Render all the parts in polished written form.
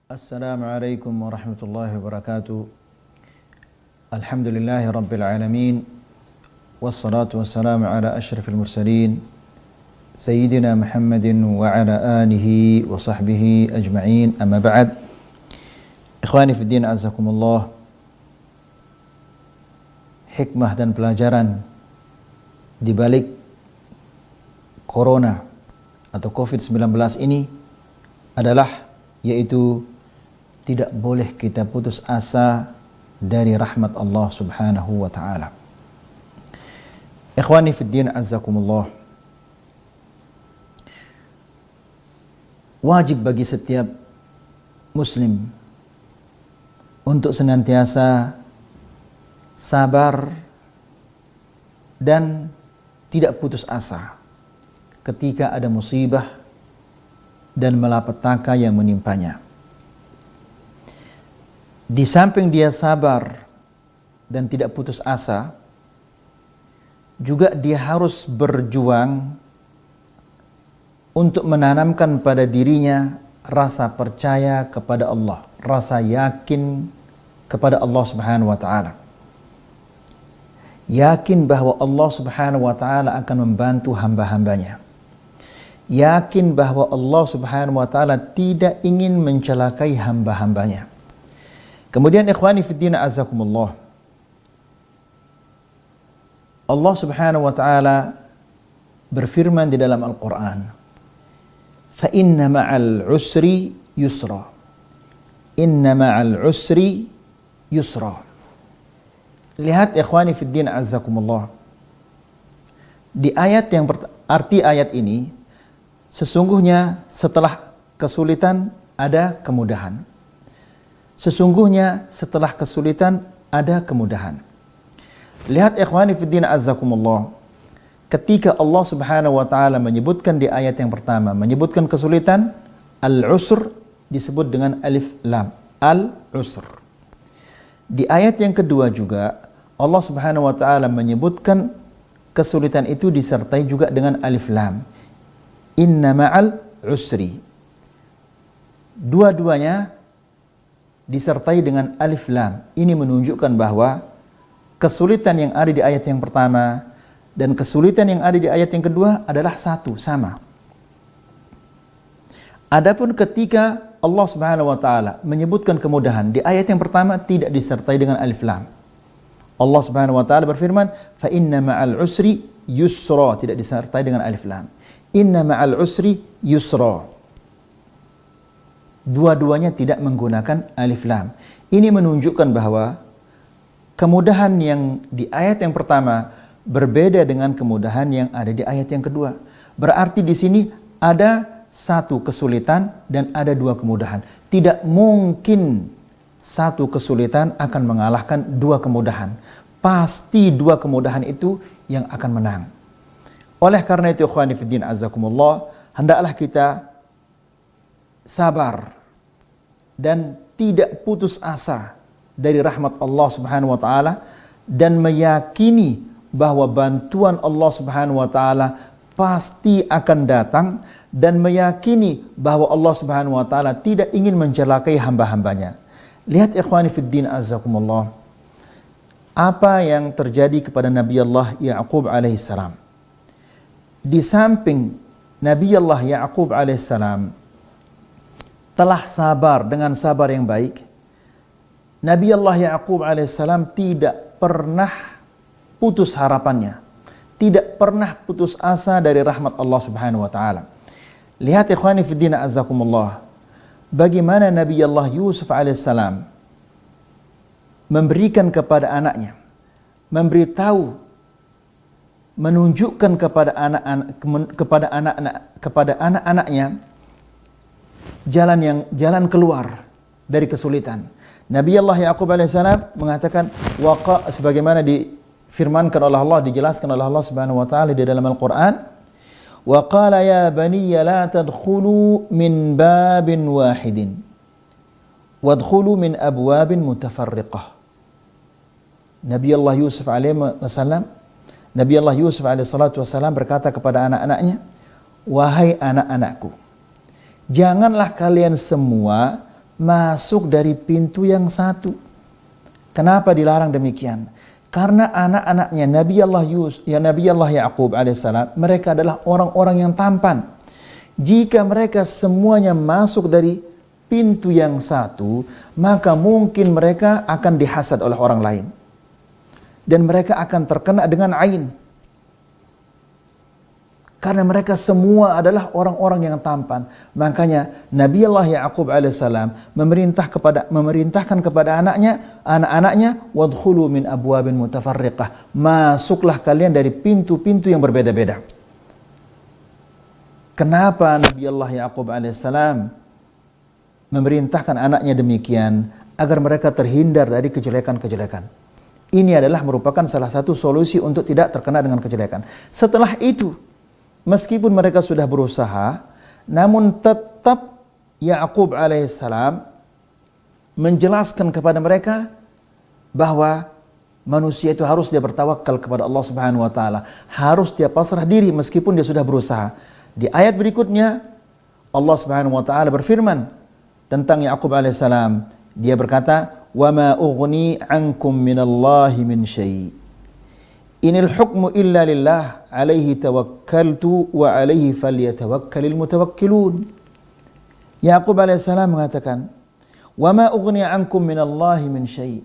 Assalamualaikum warahmatullahi wabarakatuh. Alhamdulillahi rabbil alamin. Wassalatu wassalamu ala ashrafil mursalin Sayyidina Muhammadin wa ala alihi wa sahbihi ajma'in. Amma ba'd. Ikhwani fi din, azakumullah. Hikmah dan pelajaran di balik Corona atau COVID-19 ini adalah yaitu tidak boleh kita putus asa dari rahmat Allah Subhanahu wa ta'ala. Ikhwani fid din, azzakumullah. Wajib bagi setiap muslim untuk senantiasa sabar dan tidak putus asa ketika ada musibah dan malapetaka yang menimpanya. Di samping dia sabar dan tidak putus asa, juga dia harus berjuang untuk menanamkan pada dirinya rasa percaya kepada Allah, rasa yakin kepada Allah Subhanahu wa ta'ala. Yakin bahwa Allah Subhanahu wa ta'ala akan membantu hamba-hambanya. Yakin bahwa Allah Subhanahu wa ta'ala tidak ingin mencelakai hamba-hambanya. Kemudian ikhwani fiddin, azakumullah, Allah Subhanahu wa ta'ala berfirman di dalam Al-Quran, fa inna ma'al usri yusra, inna ma'al usri yusra. Lihat ikhwani fiddin, azakumullah, di ayat yang arti ayat ini, sesungguhnya setelah kesulitan ada kemudahan. Sesungguhnya setelah kesulitan ada kemudahan. Lihat ikhwani fiddin, azzakumullah, ketika Allah Subhanahu wa ta'ala menyebutkan di ayat yang pertama, menyebutkan kesulitan, al-usr disebut dengan alif lam, al-usr. Di ayat yang kedua juga Allah Subhanahu wa ta'ala menyebutkan kesulitan itu disertai juga dengan alif lam, inna ma'al usri. Dua-duanya disertai dengan alif lam. Ini menunjukkan bahwa kesulitan yang ada di ayat yang pertama dan kesulitan yang ada di ayat yang kedua adalah satu, sama. Adapun ketika Allah Subhanahu wa ta'ala menyebutkan kemudahan, di ayat yang pertama tidak disertai dengan alif lam. Allah Subhanahu wa ta'ala berfirman, fa inna ma'al usri yusra, tidak disertai dengan alif lam. Inna ma'al usri yusra. Dua-duanya tidak menggunakan alif lam. Ini menunjukkan bahwa kemudahan yang di ayat yang pertama berbeda dengan kemudahan yang ada di ayat yang kedua. Berarti di sini ada satu kesulitan dan ada dua kemudahan. Tidak mungkin satu kesulitan akan mengalahkan dua kemudahan. Pasti dua kemudahan itu yang akan menang. Oleh karena itu, ikhwani fiddin, azakumullah, hendaklah kita sabar dan tidak putus asa dari rahmat Allah Subhanahu wa ta'ala dan meyakini bahwa bantuan Allah Subhanahu wa ta'ala pasti akan datang dan meyakini bahwa Allah Subhanahu wa ta'ala tidak ingin mencelakai hamba-hambanya. Lihat ikhwani fiddin, azakumullah, apa yang terjadi kepada Nabi Allah Ya'qub alaihissalam. Di samping Nabi Allah Ya'qub alaihissalam telah sabar dengan sabar yang baik, Nabi Allah Ya'qub alaihissalam tidak pernah putus harapannya, tidak pernah putus asa dari rahmat Allah Subhanahu wa ta'ala. Lihat ikhwani fiddin, azakumullah, bagaimana Nabi Allah Yusuf alaihissalam memberikan kepada anaknya, memberitahu, menunjukkan kepada anak-anaknya jalan keluar dari kesulitan. Nabi Allah Ya'qub alaihissalam mengatakan, sebagaimana difirmankan oleh Allah, dijelaskan oleh Allah Subhanahu wa ta'ala di dalam Al-Quran, wa qala ya baniya la tadkhulu min babin wahidin wadkhulu min abwabin mutafarriqah. Nabi Allah Yusuf alaihissalam berkata kepada anak-anaknya, wahai anak-anakku, janganlah kalian semua masuk dari pintu yang satu. Kenapa dilarang demikian? Karena anak-anaknya Nabi Allah Yaqub alaihissalam, mereka adalah orang-orang yang tampan. Jika mereka semuanya masuk dari pintu yang satu, maka mungkin mereka akan dihasad oleh orang lain. Dan mereka akan terkena dengan ain. Karena mereka semua adalah orang-orang yang tampan. Makanya Nabi Allah Yaqub alaihissalam memerintahkan kepada anak-anaknya, wadkhulu min abwabin mutafarriqah. Masuklah kalian dari pintu-pintu yang berbeda-beda. Kenapa Nabi Allah Yaqub alaihissalam memerintahkan anaknya demikian? Agar mereka terhindar dari kejelekan-kejelekan. Ini adalah merupakan salah satu solusi untuk tidak terkena dengan kejelekan. Setelah itu, meskipun mereka sudah berusaha, namun tetap Yaqub alaihissalam menjelaskan kepada mereka bahwa manusia itu harus dia bertawakal kepada Allah Subhanahu wa taala, harus dia pasrah diri meskipun dia sudah berusaha. Di ayat berikutnya Allah Subhanahu wa taala berfirman tentang Yaqub alaihissalam. Dia berkata, "Wa ma ughni 'ankum minallahi min syai'. Inil hukmu illa lillah, alaihi tawakkaltu wa alaihi falyatawakkalil mutawakkilun." Yaqub alaihissalam mengatakan, "Wa ma ughni 'ankum minallahi min syai'."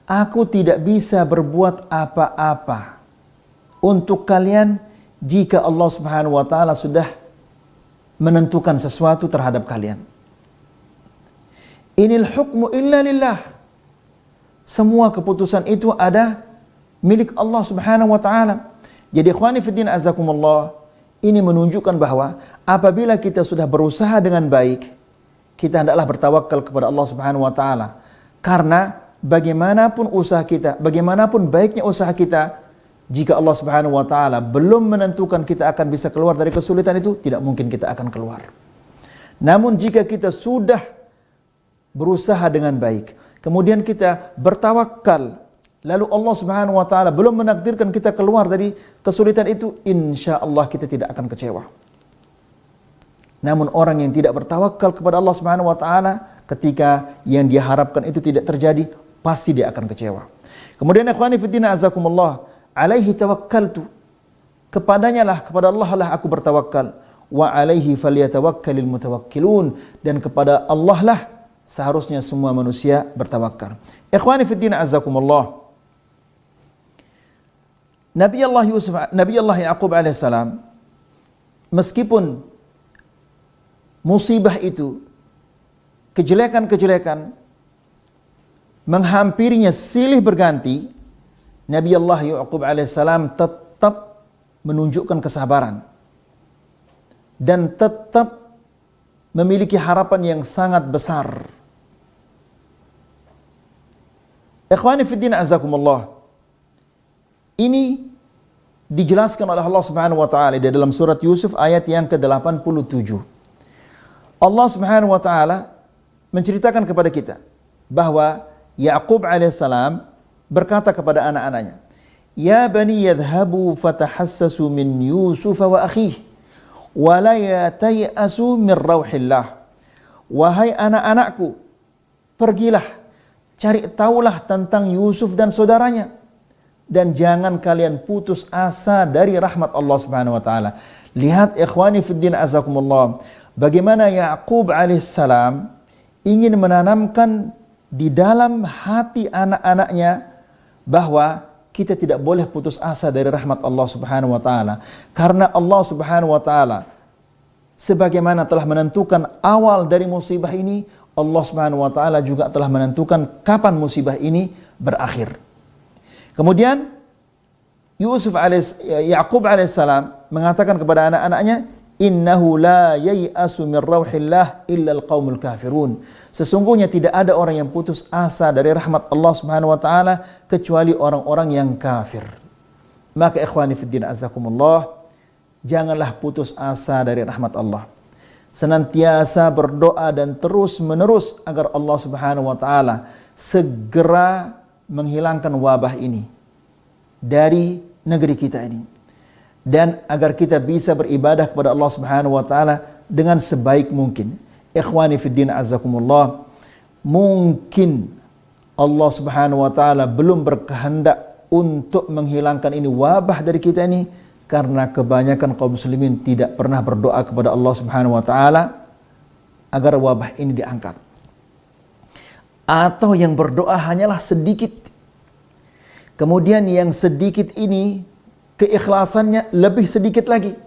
Aku tidak bisa berbuat apa-apa untuk kalian jika Allah Subhanahu wa taala sudah menentukan sesuatu terhadap kalian. Inil hukmu illa lillah. Semua keputusan itu ada milik Allah Subhanahu wa taala. Jadi ikhwani fiddin azakumullah, ini menunjukkan bahwa apabila kita sudah berusaha dengan baik, kita hendaklah bertawakal kepada Allah Subhanahu wa taala. Karena bagaimanapun usaha kita, bagaimanapun baiknya usaha kita, jika Allah Subhanahu wa taala belum menentukan kita akan bisa keluar dari kesulitan itu, tidak mungkin kita akan keluar. Namun jika kita sudah berusaha dengan baik, kemudian kita bertawakal, lalu Allah Subhanahu wa taala belum menakdirkan kita keluar dari kesulitan itu, insya Allah kita tidak akan kecewa. Namun orang yang tidak bertawakal kepada Allah Subhanahu wa taala, ketika yang dia harapkan itu tidak terjadi, pasti dia akan kecewa. Kemudian ikhwani fiddina azakumullah, alaihi tawakkaltu. Kepadanya lah, kepada Allah lah aku bertawakal. Wa alaihi falyatawakkalil mutawakkilun. Dan kepada Allah lah seharusnya semua manusia bertawakal. Ikhwani fiddina azakumullah. Nabi Allah Yaqub alaihissalam, meskipun musibah itu, kejelekan-kejelekan menghampirinya silih berganti, Nabi Allah Yaqub alaihissalam tetap menunjukkan kesabaran dan tetap memiliki harapan yang sangat besar. Ikhwani fiddin azakumullah, ini dijelaskan oleh Allah Subhanahu wa taala di dalam surat Yusuf ayat yang ke-87. Allah Subhanahu wa taala menceritakan kepada kita bahwa Yaqub alaihissalam berkata kepada anak-anaknya, "Ya bani yadhhabu fatahassasu min Yusuf wa akhihi wa la yatayasu min rauhillah." Wahai anak-anakku, pergilah, cari tahulah tentang Yusuf dan saudaranya, dan jangan kalian putus asa dari rahmat Allah Subhanahu wa taala. Lihat ikhwani fiddin azakumullah, bagaimana Yaqub alaihissalam ingin menanamkan di dalam hati anak-anaknya bahwa kita tidak boleh putus asa dari rahmat Allah Subhanahu wa taala, karena Allah Subhanahu wa taala sebagaimana telah menentukan awal dari musibah ini, Allah Subhanahu wa taala juga telah menentukan kapan musibah ini berakhir. Kemudian Yaqub alaihissalam mengatakan kepada anak-anaknya, "Innahu la yai'asu min rauhillah illa alqaumul kafirun." Sesungguhnya tidak ada orang yang putus asa dari rahmat Allah Subhanahu wa taala kecuali orang-orang yang kafir. Maka ikhwani fiddin azakumullah, janganlah putus asa dari rahmat Allah. Senantiasa berdoa dan terus menerus agar Allah Subhanahu wa taala segera menghilangkan wabah ini dari negeri kita ini, dan agar kita bisa beribadah kepada Allah Subhanahu wa taala dengan sebaik mungkin. Ikhwani fiddin azakumullah, mungkin Allah Subhanahu wa taala belum berkehendak untuk menghilangkan ini wabah dari kita ini karena kebanyakan kaum muslimin tidak pernah berdoa kepada Allah Subhanahu wa taala agar wabah ini diangkat. Atau yang berdoa hanyalah sedikit. Kemudian yang sedikit ini keikhlasannya lebih sedikit lagi.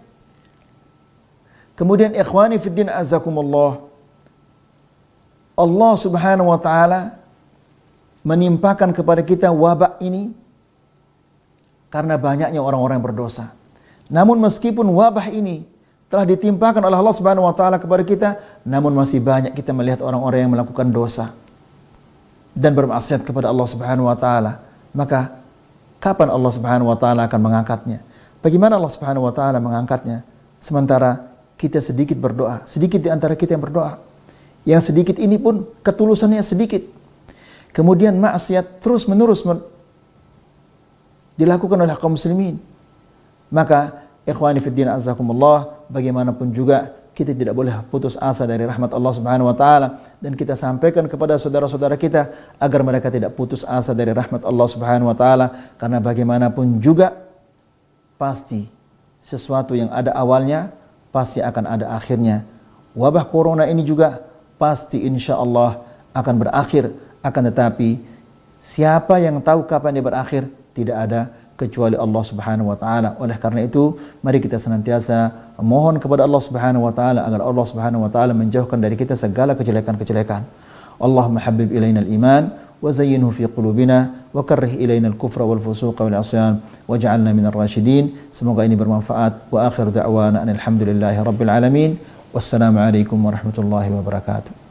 Kemudian ikhwani fiddin azakumullah, Allah Subhanahu wa taala menimpakan kepada kita wabah ini karena banyaknya orang-orang yang berdosa. Namun meskipun wabah ini telah ditimpakan oleh Allah Subhanahu wa taala kepada kita, namun masih banyak kita melihat orang-orang yang melakukan dosa dan bermaksiat kepada Allah Subhanahu wa taala. Maka kapan Allah Subhanahu wa taala akan mengangkatnya? Bagaimana Allah Subhanahu wa taala mengangkatnya sementara kita sedikit berdoa, sedikit di antara kita yang berdoa. Yang sedikit ini pun ketulusannya sedikit. Kemudian maksiat terus-menerus dilakukan oleh kaum muslimin. Maka ikhwani fiddin azakumullah, bagaimanapun juga kita tidak boleh putus asa dari rahmat Allah Subhanahu wa taala, dan kita sampaikan kepada saudara-saudara kita agar mereka tidak putus asa dari rahmat Allah Subhanahu wa taala, karena bagaimanapun juga pasti sesuatu yang ada awalnya pasti akan ada akhirnya. Wabah corona ini juga pasti insya Allah akan berakhir, akan tetapi siapa yang tahu kapan dia berakhir? Tidak ada kecuali Allah Subhanahu wa taala. Oleh karena itu, mari kita senantiasa mohon kepada Allah Subhanahu wa taala agar Allah Subhanahu wa taala menjauhkan dari kita segala kejelekan-kejelekan. Allahumma habbib ilaina al-iman wa zayyinhu fi qulubina wa karrih ilaina al-kufra wal fusuqa wal 'isyan waj'alna minar rasyidin. Semoga ini bermanfaat. Wa akhiru da'wana alhamdulillahi rabbil alamin. Wassalamu alaikum warahmatullahi wabarakatuh.